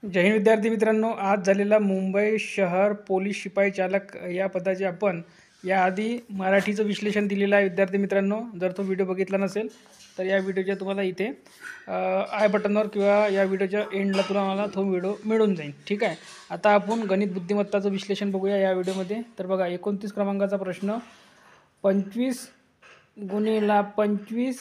जय हिंद विद्यार्थी मित्रांनो, आज झालेला मुंबई शहर पोलीस शिपाई चालक या पदाचे आपण याआधी मराठीचं विश्लेषण दिलेलं आहे. विद्यार्थी मित्रांनो, जर तो व्हिडिओ बघितला नसेल तर या व्हिडिओच्या तुम्हाला इथे आय बटनवर किंवा या व्हिडिओच्या एंडला तुम्हाला तो व्हिडिओ मिळून जाईल. ठीक आहे. आता आपण गणित बुद्धिमत्ताचं विश्लेषण बघूया या व्हिडिओमध्ये. तर बघा, 29 क्रमांकाचा प्रश्न, 25 गुणिले 25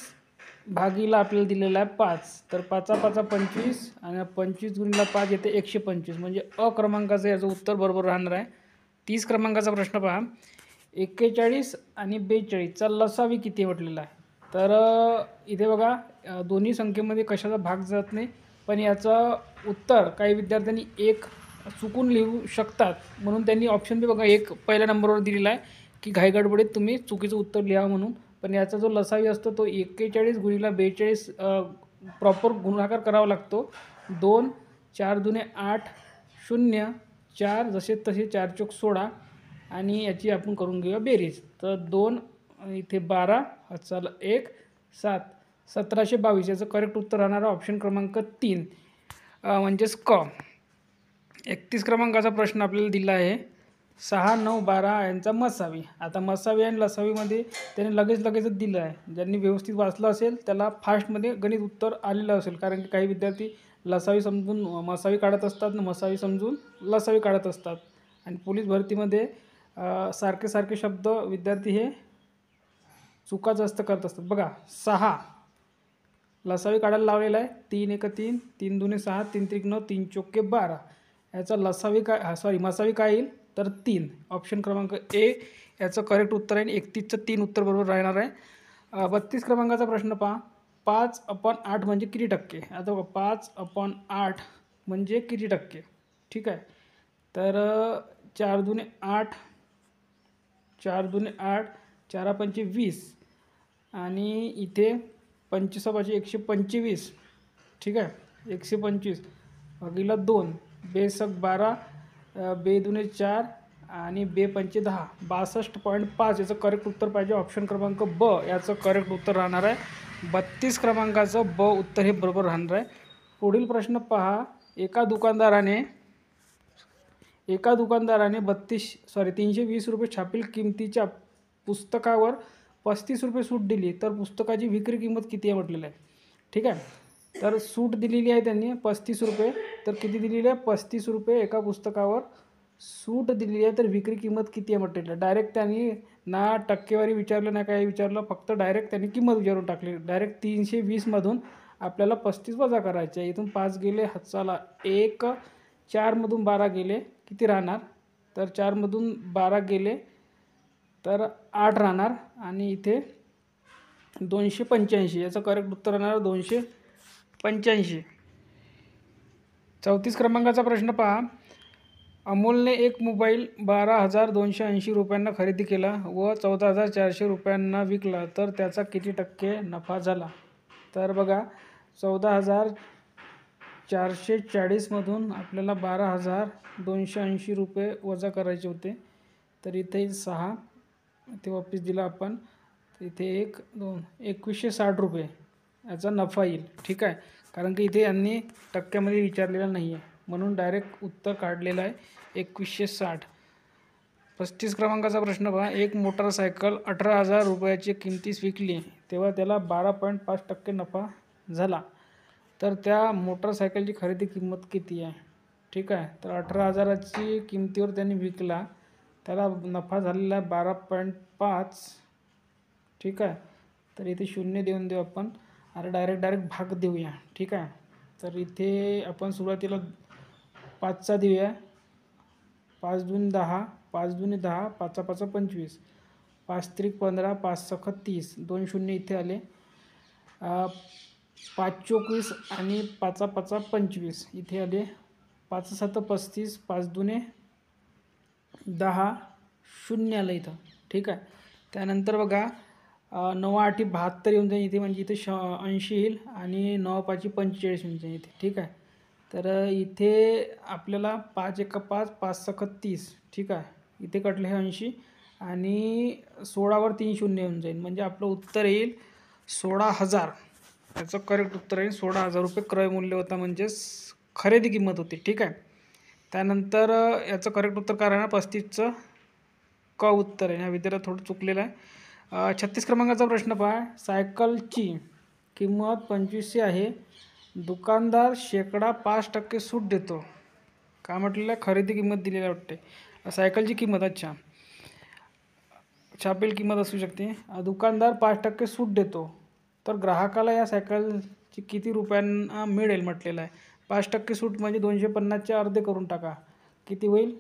भागीला आपल्याला दिलेला आहे 5. तर 5 5 25 आणि 25 गुणिले 5 येते 125. म्हणजे अ क्रमांकाचं याचं उत्तर बरोबर राहणार आहे. 30 क्रमांकाचा प्रश्न पहा, 41 आणि 42चा लसावी किती म्हटलेला आहे. तर इथे बघा, दोन्ही संख्येमध्ये कशाचा भाग जात नाही, पण याचं उत्तर काही विद्यार्थ्यांनी एक चुकून लिहू शकतात, म्हणून त्यांनी ऑप्शन बी बघा एक पहिल्या नंबरवर दिलेला आहे की घाईगडबडीत तुम्ही चुकीचं उत्तर लिहा म्हणून. पण याचा जो लसावी असतो तो 41 गुणिले 42 प्रॉपर गुणाकार करावा लागतो. 2 4 दुने 8 0 4 जसे तसे 4 चोक 16 आणि याची आपण करून घेऊया बेरीज. तर 2 इथे 12 चला 1 7 1722 याचं करेक्ट उत्तर राहणार ऑप्शन क्रमांक 3 म्हणजेच क. 31 क्रमांकाचा प्रश्न आपल्याला दिला आहे, 6 9 12 यांचा मसावी. आता मसावी आणि लसावीमध्ये त्याने लगेचच दिलं आहे. ज्यांनी व्यवस्थित वाचलं असेल त्याला फास्टमध्ये गणित उत्तर आलेलं असेल, कारण की काही विद्यार्थी लसावी समजून मसावी काढत असतात, मसावी समजून लसावी काढत असतात. आणि पोलीस भरतीमध्ये सारखे शब्द विद्यार्थी हे चुका जास्त करत असतात. बघा, 6 लसावी काढायला लावलेला आहे, 3 1 3 3 2 6 3 3 9 3 चोके 12. याचा लसावी काय मसावी काय येईल तर 3. ऑप्शन क्रमांक ए याचं करेक्ट उत्तर आहे. 31चं 3 उत्तर बरोबर राहणार आहे. 32 क्रमांकाचा प्रश्न पहा, 5/8 म्हणजे किती टक्के. आता बघा, 5/8 म्हणजे किती टक्के. ठीक आहे. तर 4 दुने 8 4 दुने 8 4 पंचे 20 आणि इथे 25 125. ठीक आहे. 125 भागीला 2 बेसक 12 बे दुने 4 आणि बे पंचे 10 62.5 याचं करेक्ट उत्तर पाहिजे. ऑप्शन क्रमांक ब याचं करेक्ट उत्तर राहणार आहे. 32 क्रमांकाचं ब उत्तर हे बरोबर राहणार आहे. पुढील प्रश्न पहा, एका दुकानदाराने 320 रुपये छापील किमतीच्या पुस्तकावर 35 रुपये सूट दिली, तर पुस्तकाची विक्री किंमत किती आहे म्हटलेलं आहे. ठीक आहे. तर सूट दिलेली आहे त्यांनी 35 रुपये. तर किती दिलेली आहे, 35 रुपये एका पुस्तकावर सूट दिलेली आहे. तर विक्री किंमत किती आहे म्हटलेलं आहे. डायरेक्ट त्यांनी ना टक्केवारी विचारलं ना काय विचारलं, फक्त डायरेक्ट त्यांनी किंमत विचारून टाकली. डायरेक्ट 320मधून आपल्याला 35 वजा करायचे आहे. इथून 5 गेले हातचाला 1, 4मधून 12 गेले किती राहणार, तर 4मधून 12 गेले तर 8 राहणार आणि इथे 285 याचं करेक्ट उत्तर राहणार 285. 34 क्रमांकाचा प्रश्न पहा, अमोलने एक मोबाईल 12,280 रुपयांना खरेदी केला व 14,400 रुपयांना विकला, तर त्याचा किती टक्के नफा झाला. तर बघा, 14,440मधून आपल्याला 12,280 रुपये वजा करायचे होते. तर इथे 6 इथे वापस दिला आपण, इथे 1 2 2160 रुपये याचा नफा येईल. ठीक आहे. कारण की इथे यांनी टक्क्यामध्ये विचारलेलं नाही आहे, म्हणून डायरेक्ट उत्तर काढलेलं आहे 2160. 35 क्रमांकाचा प्रश्न पहा, एक मोटरसायकल 18,000 रुपयाची किमतीस विकली तेव्हा त्याला 12.5% नफा झाला, तर त्या मोटरसायकलची खरेदी किंमत किती आहे. ठीक आहे. तर 18,000ची किमतीवर त्यांनी विकला, त्याला नफा झालेला आहे 12.5. ठीक आहे. तर इथे 0 देऊन देऊ आपण, अरे डायरेक्ट भाग देऊया. ठीक आहे. तर इथे आपण सुरुवातीला 5चा देऊया. 5 दून 10 5 दुने 10 5 5 25 5 त्रिक 15 5 सख 30 2 0 इथे आले. 5 चोक 20 आणि 5 5 25 इथे आले. 5 7 35 5 दुने 10 0 आलं इथं. ठीक आहे. त्यानंतर बघा, 9 8 72 येऊन जाईल इथे, म्हणजे इथे 80 येईल आणि 9 5 45 येऊन जाईल इथे. ठीक आहे. तर इथे आपल्याला 5 1 5 5 सख 30. ठीक आहे. इथे कटले हे 80 आणि 16वर 3 0 येऊन जाईल, म्हणजे आपलं उत्तर येईल 16,000. याचं करेक्ट उत्तर येईल 16,000 रुपये क्रय मूल्य होता, म्हणजेच खरेदी किंमत होती. ठीक आहे. त्यानंतर याचं करेक्ट उत्तर काय राहणार? 35चं क उत्तर आहे. ह्या विद्यार्थ्याला थोडं चुकलेलं आहे. 36 क्रमांकाचा प्रश्न पहा. सायकलची किंमत 2500 आहे. दुकानदार शेकडा 5% सूट देतो. काय म्हटलेलं आहे? खरेदी किंमत दिलेली वाटते. सायकलची किंमत, अच्छा, छापील किंमत असू शकते. दुकानदार 5% सूट देतो, तर ग्राहकाला या सायकलची किती रुपयांना मिळेल म्हटलेलं आहे. 5% सूट म्हणजे 250चे अर्धे करून टाका. किती होईल?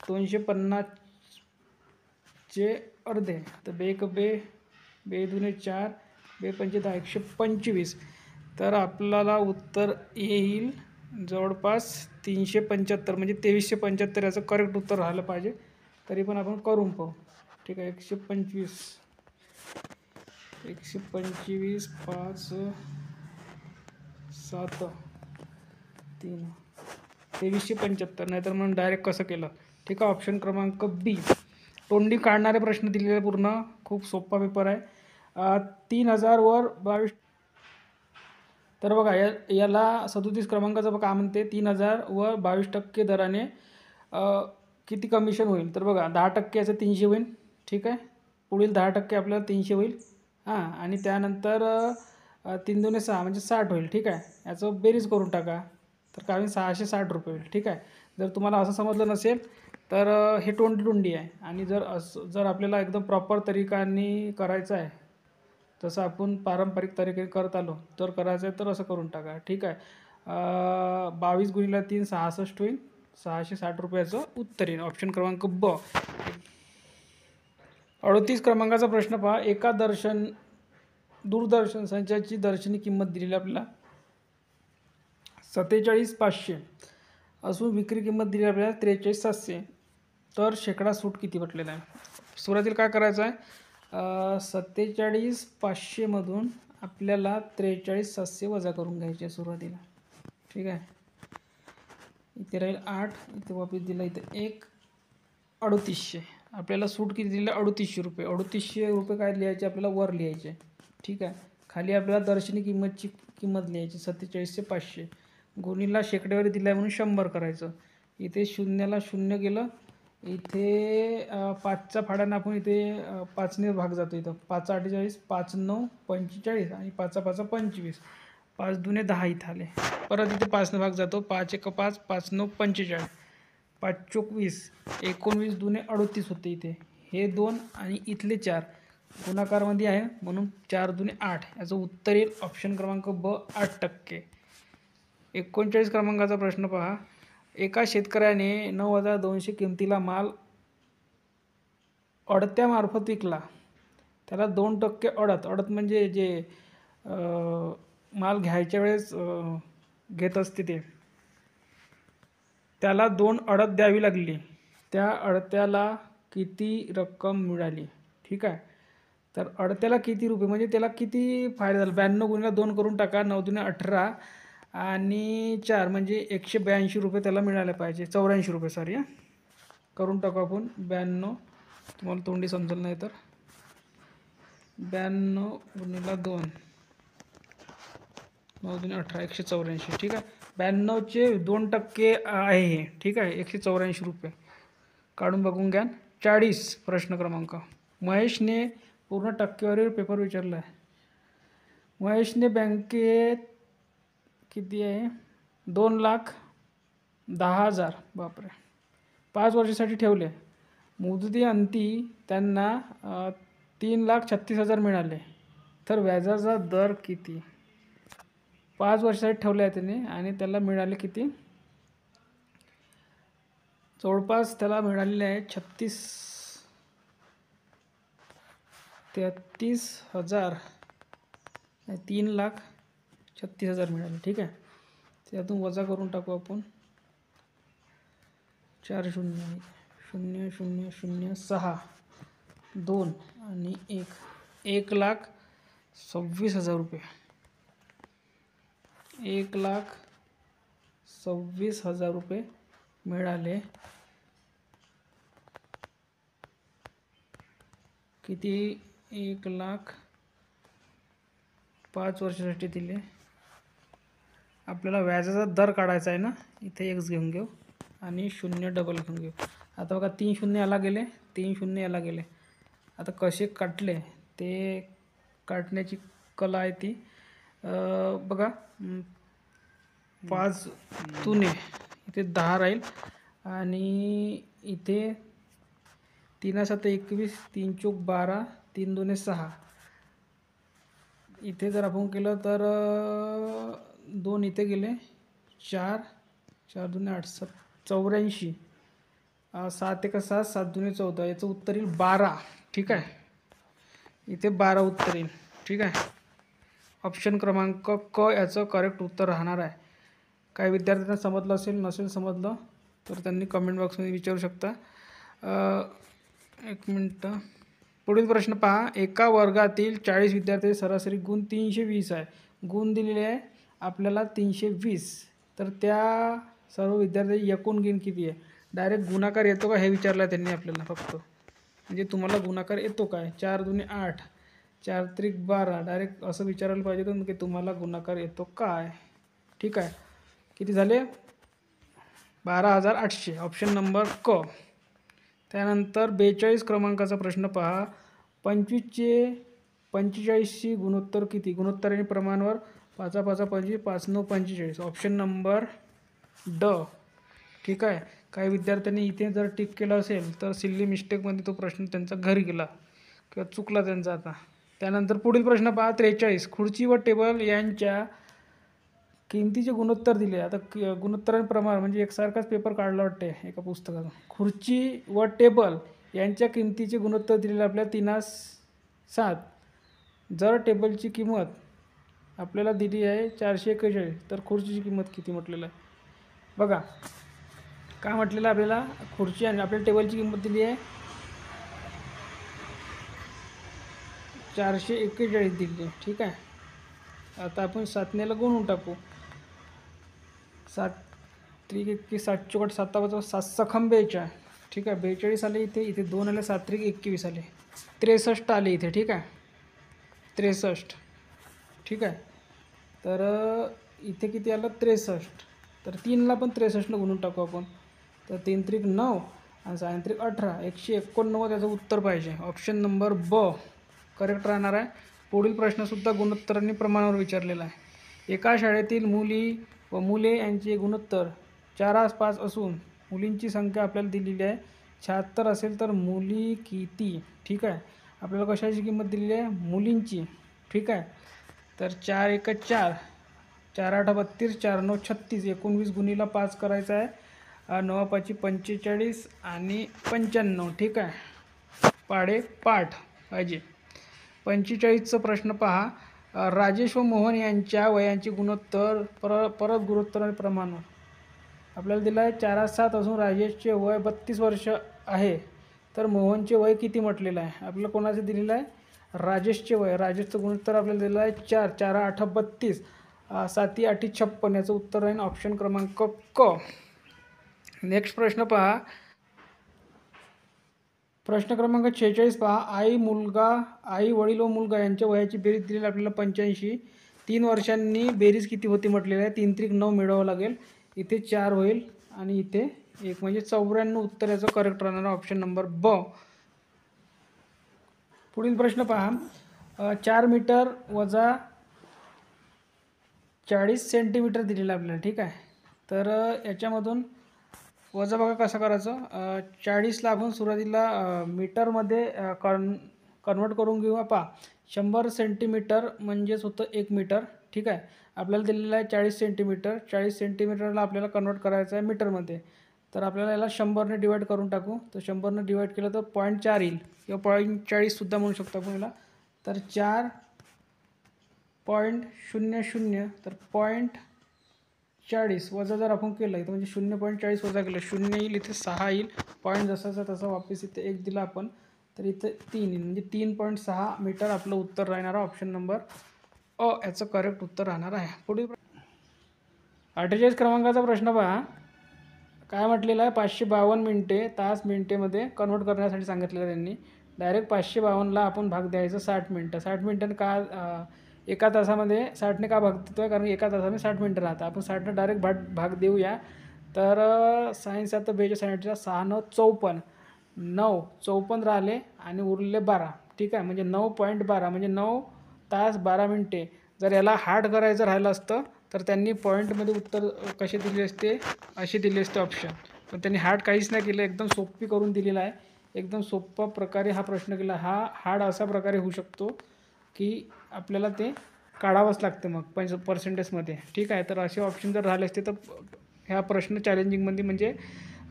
250चे अर्धे, तर बे दुने 4, बे पंचे 10, 125. तर आपल्याला उत्तर येईल जवळपास 375, म्हणजे 2375 याचं करेक्ट उत्तर राहिलं पाहिजे. तरी पण आपण करून पाहू. ठीक आहे. 125 5 7 3 2375, नाहीतर मग डायरेक्ट कसं केलं. ठीक आहे. ऑप्शन क्रमांक बी, तोंडी काढणारे प्रश्न दिलेले पूर्ण. खूप सोपा पेपर आहे. 3000 वर 22. तर बघा याला 37 क्रमांकाचं बघा काय म्हणते. 3000 व 22% दराने किती कमिशन होईल? तर बघा 10% याचं 300 होईल. ठीक आहे. पुढील 10% आपल्याला 300 होईल. हां, आणि त्यानंतर 3 दुने 6 म्हणजे 60 होईल. ठीक आहे. याचं बेरीज करून टाका, तर काय होईल? 660 रुपये होईल. ठीक आहे. जर तुम्हाला असं समजलं नसेल तर हे तोंडी आहे. आणि जर आपल्याला एकदम प्रॉपर तरीकाने करायचं आहे, तसं आपण पारंपरिक तरीके करत आलो तर करायचं आहे, तर असं करून टाका. ठीक आहे. 22 गुणिले 3 66 होईल. 660 रुपयाचं उत्तर येईल. ऑप्शन क्रमांक ब. 38 क्रमांकाचा प्रश्न पहा. एका दूरदर्शन संचाची दर्शनी किंमत दिलेली आपल्याला 47,500 असून विक्री किंमत दिली आपल्याला 43,700. तर शेकडा सूट किती म्हटलेलं आहे? सुरुवातीला काय करायचं आहे? 47,500मधून आपल्याला 43,700 वजा करून घ्यायचे सुरुवातीला. ठीक आहे. इथे राहील 8, इथे वापस दिला, इथे 1, 3800. आपल्याला सूट किती दिलं? 3800 रुपये. 3800 रुपये काय लिहायचे आपल्याला? वर लिहायचे. ठीक आहे. खाली आपल्याला दर्शनी किंमतची किंमत लिहायची 47,500 गुणिला शेकड्यावर दिला आहे म्हणून 100 करायचं. इथे शून्याला 0 गेलं. इथे 5चा फाड्यानं आपण इथे 5ने भाग जातो. इथं 5 48, 5 9 45 आणि 5 5 25, 5 दुने 10 इथं आले. परत इथे 5ने भाग जातो. 5 1 5, 5 9 45, 5 चोक 20, 19 दुने 38 होते. इथे हे 2 आणि इथले 4 गुणाकारमध्ये आहे म्हणून 4 दुने 8. याचं उत्तर येईल ऑप्शन क्रमांक ब, 8%. 39 क्रमांकाचा प्रश्न पहा. एका शेतकऱ्याने 9,200 किमतीला माल अडत्यामार्फत विकला. त्याला 2% अडत म्हणजे जे माल घ्यायच्या वेळेस घेत असते ते, त्याला 2 अडत द्यावी लागली. त्या अडत्याला किती रक्कम मिळाली? ठीक आहे. तर अडत्याला किती रुपये म्हणजे त्याला किती फायदा झाला? 92 गुणिले 2 करून टाका. 9 दुने 18 आणि 4 म्हणजे 182 रुपये त्याला मिळाले पाहिजे. 84 रुपये, सॉरी. करून टाकू आपण 92. तुम्हाला तोंडी समजलं नाही तर 92 गुणिले 2, 9 दुने 18, 184. ठीक आहे. 92चे 2% आहे हे. ठीक आहे. 184 रुपये काढून बघून घ्या. 40 प्रश्न क्रमांक. महेशने पूर्ण टक्केवारीवर पेपर विचारला आहे. महेशने बँकेत किती आहे? 2,10,000, बापरे, 5 वर्षासाठी ठेवले. मुदतीअंती त्यांना 3,36,000 मिळाले. तर व्याजाचा दर किती? 5 वर्षासाठी ठेवले आहे त्याने आणि त्याला मिळाले किती? जवळपास त्याला मिळालेले आहे 33,000, 3,36,000 मिळाले. ठीक आहे. त्यातून वजा करून टाकू आपण. 4 0 0 0 0 6 2 आणि 1, 1,26,000 रुपये. 1,26,000 रुपये मिळाले. किती? 1,00,000 5 वर्षासाठी दिले आपल्याला व्याजाचा दर काढायचा आहे ना, इथे x घेऊन घेऊ आणि 0 डबल घेऊन घेऊ. आता बघा 3 शून्य याला गेले, 3 शून्य याला गेले. आता कसे काटले ते काटण्याची कला आहे ती. बघा 5 दुने इथे 10 राहील आणि इथे 3 7 21, 3 चौक 12, 3 दुने 6. इथे जर आपण केलं तर 2 इथे गेले, 4 4 दुने 8 7 84, 7 1 7 7 दुने 14. याचं उत्तर येईल 12. ठीक आहे, इथे 12 उत्तर येईल. ठीक आहे, ऑप्शन क्रमांक क याचं करेक्ट उत्तर राहणार आहे. काही विद्यार्थ्यांना समजलं असेल, नसेल समजलं तर त्यांनी कमेंट बॉक्समध्ये विचारू शकता. एक मिनटं. पुढील प्रश्न पहा. एका वर्गातील 40 विद्यार्थी सरासरी गुण 320 आहे. गुण दिलेले आहे आपल्याला 320. तर त्या सर्व विद्यार्थ्यांची एकूण गुण किती आहे? डायरेक्ट गुणाकार येतो का हे विचारलं आहे त्यांनी आपल्याला फक्त. म्हणजे तुम्हाला गुणाकार येतो काय? 4 दुने 8, 4 त्रिक 12. डायरेक्ट असं विचारायला पाहिजे होतं की तुम्हाला गुणाकार येतो काय. ठीक आहे, किती झाले? 12,800. ऑप्शन नंबर क. त्यानंतर 42 क्रमांकाचा प्रश्न पहा. 45ची गुणोत्तर किती? गुणोत्तर आणि प्रमाणवर 5 5 25, 5 9 45. ऑप्शन नंबर ड. ठीक आहे, काही विद्यार्थ्यांनी इथे जर टिक केलं असेल तर सिल्ली मिस्टेकमध्ये तो प्रश्न त्यांचा घरी गेला किंवा चुकला त्यांचा. आता त्यानंतर पुढील प्रश्न पहा. 43. खुर्ची व टेबल यांच्या किमतीचे गुणोत्तर दिले. आता गुणोत्तर आणि प्रमाण म्हणजे एकसारखाच पेपर काढला वाटते एका पुस्तकाचा. खुर्ची व टेबल यांच्या किमतीचे गुणोत्तर दिलेले आपल्याला 3:7. जर टेबलची किंमत आपल्याला दिली आहे 441, तर खुर्चीची किंमत किती म्हटलेलं आहे बघा. काय म्हटलेलं आपल्याला? खुर्ची आणि आपल्याला टेबलची किंमत दिली आहे 441 दिली आहे. ठीक आहे, आता आपण 7 गुणून टाकू. 7 त्रिक 21, 7 चौकट 7 7 सखम 42. ठीक आहे, 42 आले इथे. इथे 2 आले, 7 त्रिक 21 आले, 63 आले इथे. ठीक आहे, 63. ठीक आहे, तर इथे किती आलं? 63. तर 3ला पण 63 गुणून टाकू आपण. तर 3 त्रिक 9 आणि 6 त्रिक 18, 189 याचं उत्तर पाहिजे. ऑप्शन नंबर ब करेक्ट राहणार आहे. पुढील प्रश्नसुद्धा गुणोत्तर आणि प्रमाणावर विचारलेला आहे. एका शाळेतील मुली व मुले यांचे गुणोत्तर 4:5 असून मुलींची संख्या आपल्याला दिलेली आहे 76 असेल तर मुली किती? ठीक आहे, आपल्याला कशाची किंमत दिलेली आहे? मुलींची. ठीक आहे, तर 4 1 4, 4 8 32, 4 9 36, 19 गुणीला 5 करायचं आहे. 9 5 45 आणि 95. ठीक आहे, पाढे पाठ पाहिजे. 45चा प्रश्न पहा. राजेश व मोहन यांच्या वयांचे गुणोत्तर परत गुणोत्तर आणि प्रमाणावर आपल्याला दिलं आहे 4:7 असून राजेशचे वय 32 वर्ष आहे. तर मोहनचे वय किती म्हटलेलं आहे? आपल्याला कोणाचं दिलेलं आहे? राजेशचे वय. राजेशचं गुणोत्तर आपल्याला दिलं आहे 4, 4 8 32, 7 8 56. याचं उत्तर राहील ऑप्शन क्रमांक क. नेक्स्ट प्रश्न पहा. प्रश्न क्रमांक 46 पहा. आई वडील व मुलगा यांच्या वयाची बेरीज दिलेली आपल्याला 85. 3 वर्षांनी बेरीज किती होती म्हटलेलं आहे? 3 त्रिक 9 मिळवावं लागेल. इथे 4 होईल आणि इथे 1 म्हणजे 94. उत्तर याचं करेक्ट राहणार ऑप्शन नंबर ब. पुढील प्रश्न पहा. 4 मीटर वजा 40 सेंटीमीटर दिलेलं आपल्याला. ठीक आहे, तर याच्यामधून वजा बघा कसं करायचं. 40ला आपण सुरुवातीला मीटरमध्ये कन्वर्ट करून घेऊ. पहा 100 सेंटीमीटर म्हणजेच होतं 1 मीटर. ठीक आहे, आपल्याला दिलेलं आहे 40 सेंटीमीटर. 40 सेंटीमीटरला आपल्याला कन्वर्ट करायचं आहे मीटरमध्ये. तर आपल्याला याला 100ने डिवाईड करून टाकू. तर 100ने डिवाईड केलं तर 0.4 येईल किंवा 0.40सुद्धा म्हणू शकतो आपण याला. तर 4.00, तर 0.40 वजा जर आपण केलं तर म्हणजे 0.40 वजा केलं 0 येईल. इथे 6 येईल. पॉईंट जसाचा तसा वापस इथे 1 दिला आपण, तर इथे 3 येईल. म्हणजे 3.6 मीटर आपलं उत्तर राहणार आहे. ऑप्शन नंबर अ याचं करेक्ट उत्तर राहणार आहे. पुढील 48 क्रमांकाचा प्रश्न पहा. काय म्हटलेलं आहे? 552 मिनिटे तास मिनिटेमध्ये कन्वर्ट करण्यासाठी सांगितलेलं त्यांनी. डायरेक्ट 552ला आपण भाग द्यायचं 60 मिनटं. 60 मिनटांनी का एका तासामध्ये 60ने का भाग देतो आहे, कारण एका तासामध्ये 60 मिनटं राहतात. आपण 60ने डायरेक्ट भाग देऊया. तर सायन्स आता 42 6 9 54 9 54 राहिले आणि उरले 12. ठीक आहे, म्हणजे 9.12 म्हणजे 9 तास 12 मिनटे. जर याला हार्ड करायचं राहिलं असतं तर त्यांनी पॉईंटमध्ये उत्तर कसे दिले असते, असे दिले असते ऑप्शन. पण त्यांनी हार्ड काहीच नाही केलं, एकदम सोपी करून दिलेला आहे. एकदम सोप्या प्रकारे हा प्रश्न केला. हा हार्ड अशा प्रकारे होऊ शकतो की आपल्याला ते काढावंच लागतं मग पर्सेंटेजमध्ये. ठीक आहे, तर असे ऑप्शन जर राहिले असते तर ह्या प्रश्न चॅलेंजिंगमध्ये म्हणजे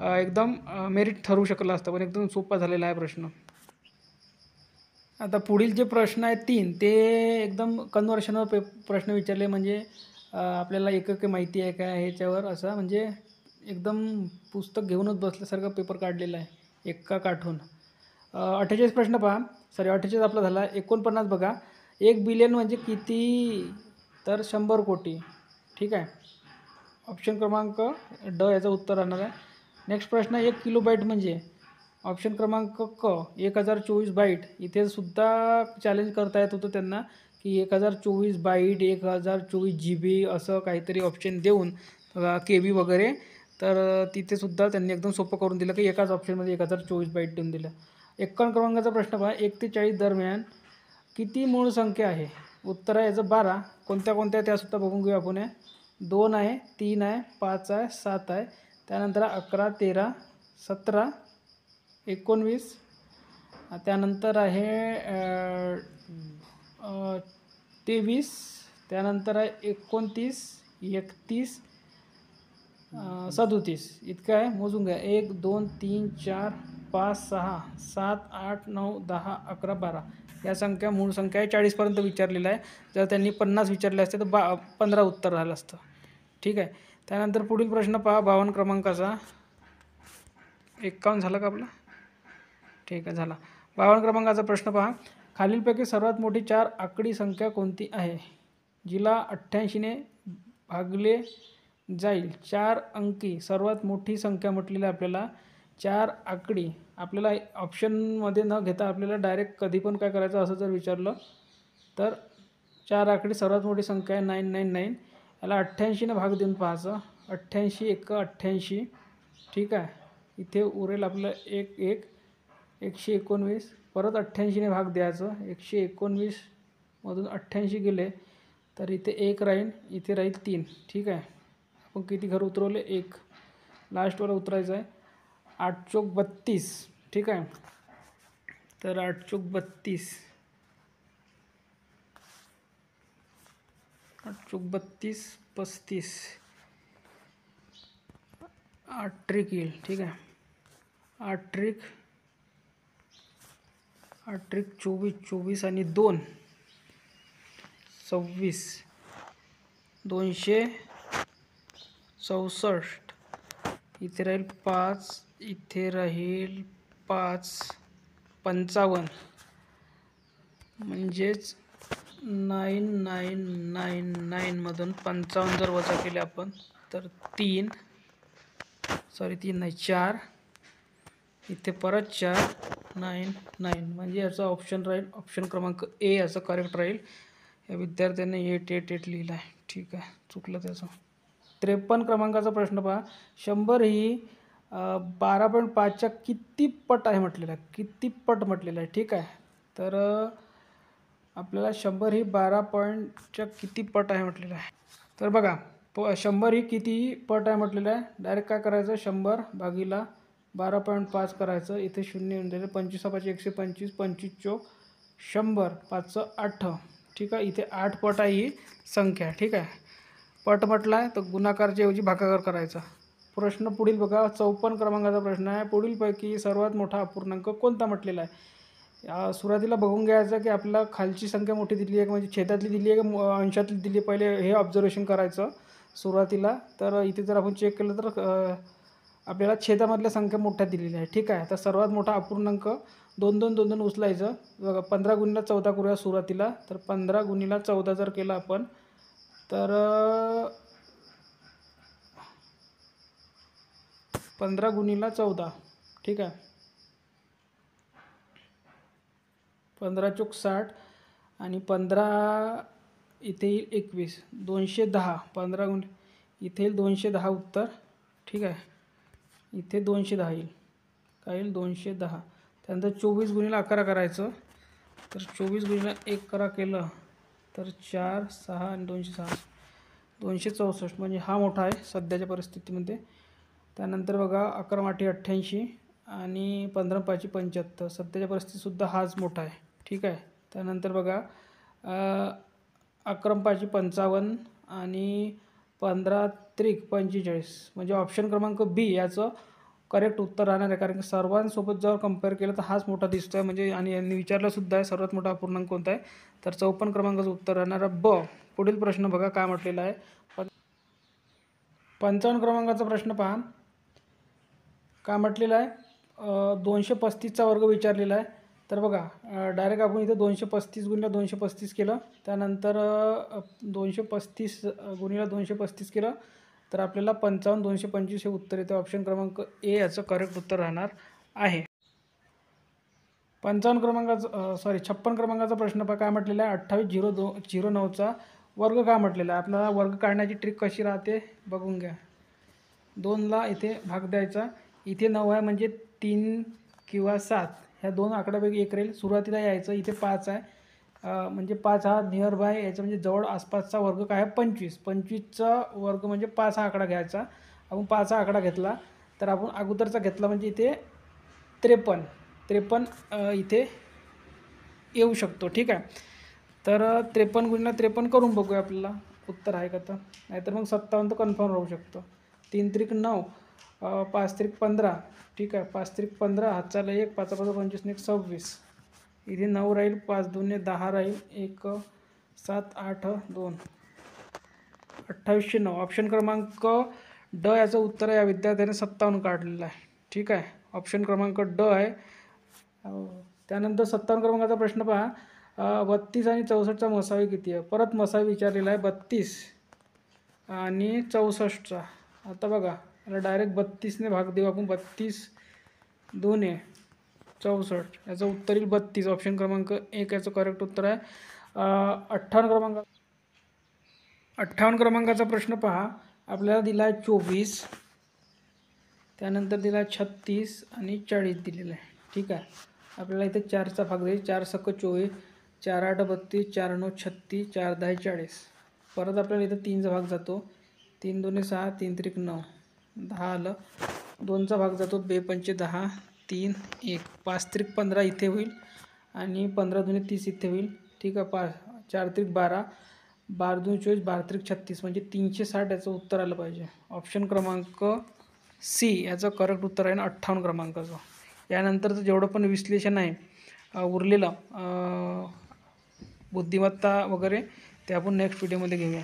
एकदम मेरिट ठरवू शकलं असतं, पण एकदम सोपा झालेला आहे प्रश्न. आता पुढील जे प्रश्न आहेत 3 ते एकदम कन्व्हर्शनवर प्रश्न विचारले, म्हणजे आपल्याला एक माहिती आहे का ह्याच्यावर, असं म्हणजे एकदम पुस्तक घेऊनच बसल्यासारखं पेपर काढलेला आहे एका काठून. 48 प्रश्न पहा. 48 आपला झाला. 49 बघा. 1 बिलियन म्हणजे किती? तर 100 कोटी. ठीक आहे, ऑप्शन क्रमांक ड याचं उत्तर राहणार आहे. नेक्स्ट प्रश्न 1 किलोबाईट म्हणजे ऑप्शन क्रमांक क 1024 बाईट. इथे सुद्धा चॅलेंज करता येत होतं त्यांना की 1024 बाईट, 1024 GB असं काहीतरी ऑप्शन देऊन KB वगैरे. तर तिथेसुद्धा त्यांनी एकदम सोपं करून दिलं की एकाच ऑप्शनमध्ये 1024 बाईट देऊन दिलं. 51 क्रमांकाचा प्रश्न पहा. 1 ते 40 दरम्यान किती मूळ संख्या आहे? उत्तर आहे याचं 12. कोणत्या कोणत्या त्यासुद्धा बघून घेऊ आपण. 2 आहे, 3 आहे, 5 आहे, 7 आहे. त्यानंतर 11, 13, 17, 19. त्यानंतर आहे 23. त्यानंतर आहे 29, 31, 37. इतकं आहे, मोजून घ्या. 1 2 3 4 5 6 7 8 9 10 11 12 या संख्या मूळ संख्या आहे. 40पर्यंत विचारलेलं आहे. जर त्यांनी 50 विचारले असते तर 15 उत्तर झालं असतं. ठीक आहे, त्यानंतर पुढील प्रश्न पहा 52 क्रमांकाचा. 51 झाला का आपला? ठीक आहे, झाला. 52 क्रमांकाचा प्रश्न पहा. खालीलपैकी सर्वात मोठी 4 आकडी संख्या कोणती आहे, जिला 88ने भागले जाईल? 4 अंकी सर्वात मोठी संख्या म्हटलेली आपल्याला. 4 आकडी आपल्याला ऑप्शनमध्ये न घेता आपल्याला डायरेक्ट कधी पण काय करायचं असं जर विचारलं तर 4 आकडी सर्वात मोठी संख्या आहे 999. याला 88ने भाग देऊन पाहायचं. 88 1 88. ठीक आहे, इथे उरेल आपलं 1 1 119. परत 88ने भाग द्यायचं. 119मधून 88 गेले तर इथे 1 राहील, इथे राहील 3. ठीक आहे, आपण किती घर उतरवले? 1. लास्टवर उतरायचं आहे. 8 चोक 32. ठीक आहे, तर 8 चोक 32, 8 चोक 32 35, 8 ट्रिक येईल. ठीक आहे, 8 ट्रिक 24, 24 आणि 2 26, 264. इथे राहील 5, इथे राहील 5 55. म्हणजेच 9999मधून 55 जर वजा केले आपण तर 3 नाही 4. इथे परत 4 9 9 म्हणजे याचा ऑप्शन राहील, ऑप्शन क्रमांक ए याचं करेक्ट राहील. या विद्यार्थ्यांनी 8 लिहिलं आहे. ठीक आहे, चुकलं त्याचं. 53 क्रमांकाचा प्रश्न पहा. 100 ही 12.5च्या किती पट आहे म्हटलेलं आहे, किती पट म्हटलेलं आहे. ठीक आहे, तर आपल्याला 100 ही 12च्या किती पट आहे म्हटलेलं आहे. तर बघा 100 ही किती पट आहे म्हटलेलं आहे. डायरेक्ट काय करायचं, 100 भागीला 12.5 करायचं. इथे 0 येऊन जाईल. 25 5 125, 25 चोक 100, 5 8. ठीक आहे, इथे 8 पट आहे ही संख्या. ठीक आहे, पट म्हटला आहे तर गुणाकारच्या ऐवजी भागाकार करायचा. प्रश्न पुढील बघा. 54 क्रमांकाचा प्रश्न आहे. पुढीलपैकी सर्वात मोठा अपूर्णांक कोणता म्हटलेला आहे. सुरुवातीला बघून घ्यायचं की आपल्याला खालची संख्या मोठी दिली आहे म्हणजे छेदातली दिली आहे की अंशातली दिली आहे, पहिले हे ऑब्झर्वेशन करायचं सुरुवातीला. तर इथे जर आपण चेक केलं तर आपल्याला छेदामधल्या संख्या मोठ्या दिलेल्या आहे. ठीक आहे, तर सर्वात मोठा अपूर्णांक 2 2 2 2 उचलायचं. बघा 15 गुणिले 14 करूया सुरुवातीला. तर 15 गुणिले 14 जर केलं आपण तर 15 गुणिले 14. ठीक आहे, 15 चोक 60 आणि 15 इथे येईल 21, 210, 15 गुणिले इथे येईल 210 उत्तर, ठीक आहे. इथे 210 येईल, काय येईल 210. त्यानंतर 24 गुणिले 11 करायचं, तर 24 गुणिले 11 केलं तर 4, 6 आणि 206, 264 म्हणजे हा मोठा आहे सध्याच्या परिस्थितीमध्ये. त्यानंतर बघा 11 माठी 88 आणि 15 पाची 75, सध्याच्या परिस्थितीतसुद्धा हाच मोठा आहे, ठीक आहे. त्यानंतर बघा 11 पाची 55 आणि 15 त्रिक 45, म्हणजे ऑप्शन क्रमांक बी याचं करेक्ट उत्तर राहणार आहे. कारण की सर्वांसोबत जर कंपेअर केलं तर हाच मोठा दिसतो आहे, म्हणजे आणि यांनी विचारलंसुद्धा आहे सर्वात मोठा अपूर्णांक कोणता आहे, तर 54 क्रमांकाचं उत्तर राहणार आहे ब. पुढील प्रश्न बघा काय म्हटलेला आहे. 55 क्रमांकाचा प्रश्न पहा काय म्हटलेला आहे. 235चा वर्ग विचारलेला आहे. तर बघा डायरेक्ट आपण इथे 235 गुणिले 235 केलं, त्यानंतर 235 गुणिले 235 केलं तर आपल्याला 55, 225 हे उत्तर येते. ऑप्शन क्रमांक ए याचं करेक्ट उत्तर राहणार आहे. 56 क्रमांकाचा प्रश्न पहा काय म्हटलेला आहे. 2809चा वर्ग काय म्हटलेला आहे. आपल्याला वर्ग काढण्याची ट्रिक कशी राहते बघून घ्या. 2ला इथे भाग द्यायचा, इथे 9 आहे म्हणजे 3 किंवा 7 ह्या दोन आकड्यापैकी एक राहील. सुरुवातीला यायचं, इथे 5 आहे म्हणजे 5 हा नियर बाय यायचं म्हणजे जवळ आसपासचा वर्ग काय आहे 25. 25चा वर्ग म्हणजे 5 हा आकडा घ्यायचा. आपण 5 हा आकडा घेतला तर आपण अगोदरचा घेतला म्हणजे इथे 53 इथे येऊ शकतो, ठीक आहे. तर 53 गुणिले 53 करून बघूया आपल्याला उत्तर आहे का, तर नाहीतर मग 57 तर कन्फर्म राहू शकतो. 3 त्रिक 9, 5 त्रिक 15, ठीक आहे. 5 त्रिक 15, हातचाला 1, 5 5 25 1 26, इथे 9 राहील, 5 2 10 राहील, 1 7 8 2, 2809. ऑप्शन क्रमांक ड याचं उत्तर या विद्यार्थ्याने 57 काढलेलं आहे, ठीक आहे. ऑप्शन क्रमांक ड आहे. त्यानंतर 57 क्रमांकाचा प्रश्न पहा. 32 आणि 64चा मसावी किती आहे. परत मसावी विचारलेला आहे 32 आणि 64चा. आता बघा याला डायरेक्ट 32ने भाग देऊ आपण. 32 2 64, याचं उत्तर येईल 32. ऑप्शन क्रमांक 1 याचं करेक्ट उत्तर आहे. 58 क्रमांकाचा प्रश्न पहा. आपल्याला दिला आहे 24, त्यानंतर दिला आहे 36 आणि 40 दिलेलं आहे, ठीक आहे. आपल्याला इथे 4चा भाग द्यायचा. 4 सक 24, 4 8 32, 4 9 36, 4 10 40. परत आपल्याला इथं 3चा भाग जातो. 3 2 6, 3 त्रिक 9, 10 आलं. 2चा भाग जातो. 2 पंचे 10, 3 1, 5 त्रिक 15 इथे होईल आणि 15 2 30 इथे होईल, ठीक आहे. 4 त्रिक 12, 12 2 24, 12 त्रिक 36 म्हणजे 360 याचं उत्तर आलं पाहिजे. ऑप्शन क्रमांक सी याचं करेक्ट उत्तर आहे ना 58 क्रमांकाचं. यानंतरचं जेवढं पण विश्लेषण आहे उरलेलं बुद्धिमत्ता वगैरे ते आपण नेक्स्ट व्हिडिओमध्ये घेऊया.